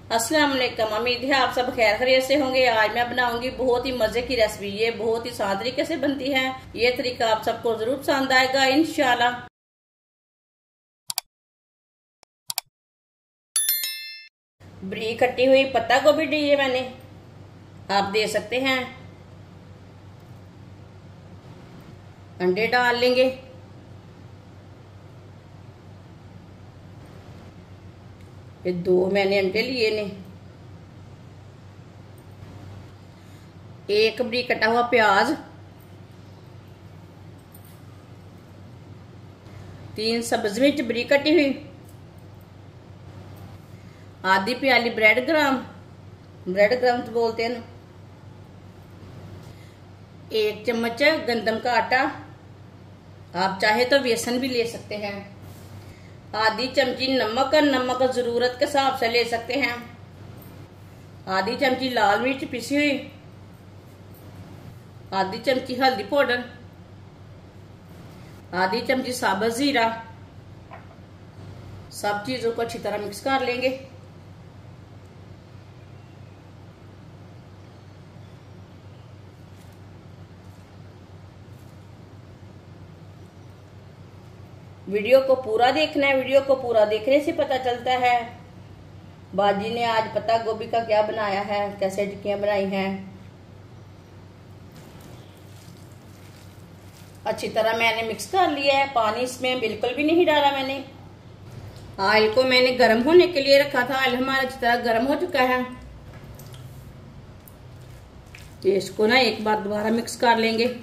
अस्सलाम वालेकुम। उम्मीद है आप सब खैर खैरियत से होंगे। आज मैं बनाऊंगी बहुत ही मजे की रेसिपी। ये बहुत ही आसान तरीके से बनती है। ये तरीका आप सबको जरूर पसंद आएगा इंशाल्लाह। बरीक कटी हुई पत्ता गोभी ली है मैंने, आप दे सकते हैं। अंडे डाल लेंगे। ये 2 मैंने अंडे लिए ने। 1 बरीक कटा हुआ प्याज, 3 सब्ज मिर्च बरीक कटी हुई, आधी प्याली ब्रेड ग्राम तो बोलते हैं ना, 1 चम्मच गंदम का आटा, आप चाहे तो बेसन भी ले सकते हैं। आधी चमची नमक जरूरत के हिसाब से ले सकते हैं। आधी चमची लाल मिर्च पिसी हुई, आधी चमची हल्दी पाउडर, आधी चमची साबुत जीरा। सब चीजों को अच्छी तरह मिक्स कर लेंगे। वीडियो को पूरा देखना है। वीडियो को पूरा देखने से पता चलता है बाजी ने आज पत्ता गोभी का क्या बनाया है, कैसे टिक्कियां बनाई हैं। अच्छी तरह मैंने मिक्स कर लिया है। पानी इसमें बिल्कुल भी नहीं डाला मैंने। ऑयल को मैंने गर्म होने के लिए रखा था। ऑयल हमारा अच्छी तरह गर्म हो चुका है। इसको ना एक बार दोबारा मिक्स कर लेंगे।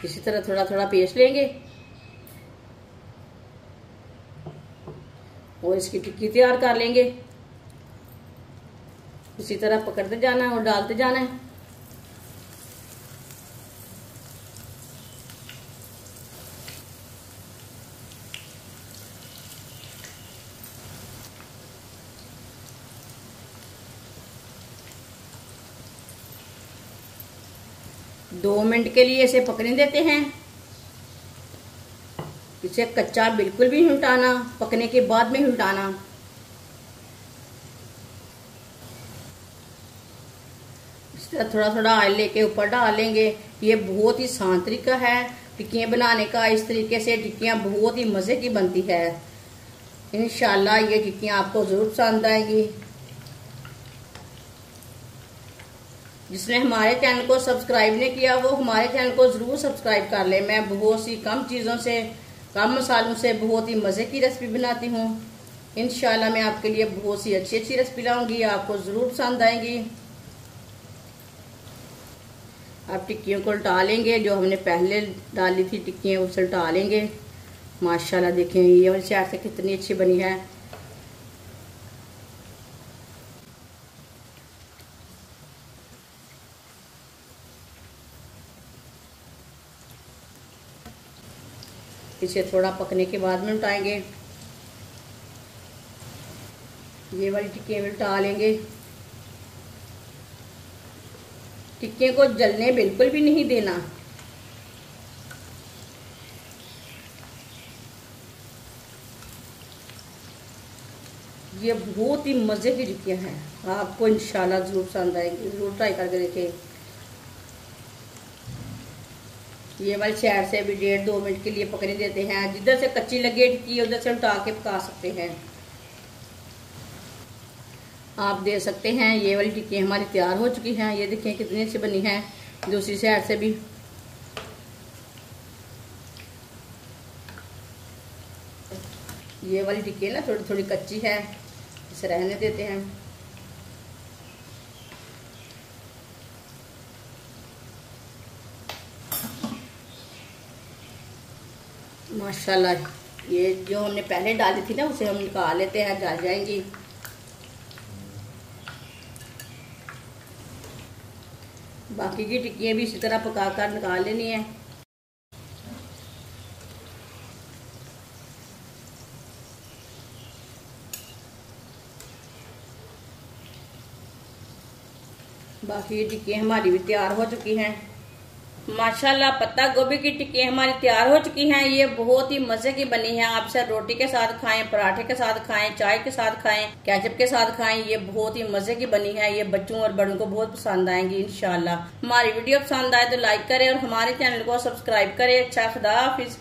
इसी तरह थोड़ा थोड़ा पेस्ट लेंगे और इसकी टिक्की तैयार कर लेंगे। इसी तरह पकड़ते जाना है और डालते जाना है। दो मिनट के लिए इसे पकने देते हैं। इसे कच्चा बिल्कुल भी नहीं उल्टाना, पकने के बाद में उल्टाना। इस तरह थोड़ा थोड़ा ऑयल लेके ऊपर डालेंगे। ये बहुत ही आसान तरीका है टिक्कियां बनाने का। इस तरीके से टिक्कियां बहुत ही मजे की बनती है। इंशाल्लाह ये टिक्कियां आपको जरूर पसंद आएगी। जिसने हमारे चैनल को सब्सक्राइब नहीं किया वो हमारे चैनल को जरूर सब्सक्राइब कर ले। मैं बहुत सी कम चीज़ों से, कम मसालों से बहुत ही मज़े की रेसिपी बनाती हूँ। इंशाल्लाह मैं आपके लिए बहुत सी अच्छी अच्छी रेसिपी लाऊंगी, आपको ज़रूर पसंद आएंगी। अब टिक्कियों को उल्टा लेंगे। जो हमने पहले डाली थी टिक्कियाँ उसे उल्टा लेंगे। माशाल्लाह देखें ये वाली साइड से कितनी अच्छी बनी है। इसे थोड़ा पकने के बाद में उल्टाएंगे। ये वाली टिक्कियाँ उल्टा लेंगे। टिक्कियों को जलने बिल्कुल भी नहीं देना। ये बहुत ही मजे की टिक्कियाँ हैं। आपको इंशाल्लाह जरूर पसंद आएंगी। जरूर ट्राई करके देखें। ये वाली साइड से भी 1.5-2 मिनट के लिए पकने देते हैं। जिधर से कच्ची लगे टिक्की उधर से उल्टा के पका सकते हैं। आप दे सकते हैं। ये वाली टिक्की हमारी तैयार हो चुकी हैं। ये देखें कितनी अच्छी बनी है। दूसरी साइड से भी ये वाली टिक्की ना थोड़ी थोड़ी कच्ची है, इसे रहने देते हैं। माशाल्लाह ये जो हमने पहले डाली थी ना उसे हम निकाल लेते हैं, जल जाएंगी। बाकी की टिक्कियाँ भी इसी तरह पका कर निकाल लेनी है। बाकी ये टिक्कियाँ हमारी भी तैयार हो चुकी हैं। माशाल्लाह पत्ता गोभी की टिक्की हमारी तैयार हो चुकी हैं। ये बहुत ही मजे की बनी है। आप इसे रोटी के साथ खाएं, पराठे के साथ खाएं, चाय के साथ खाएं, केचप के साथ खाएं। ये बहुत ही मजे की बनी है। ये बच्चों और बड़ों को बहुत पसंद आएंगी इंशाल्लाह। हमारी वीडियो पसंद आए तो लाइक करें और हमारे चैनल को सब्सक्राइब करें। अच्छा, खुदा हाफिज।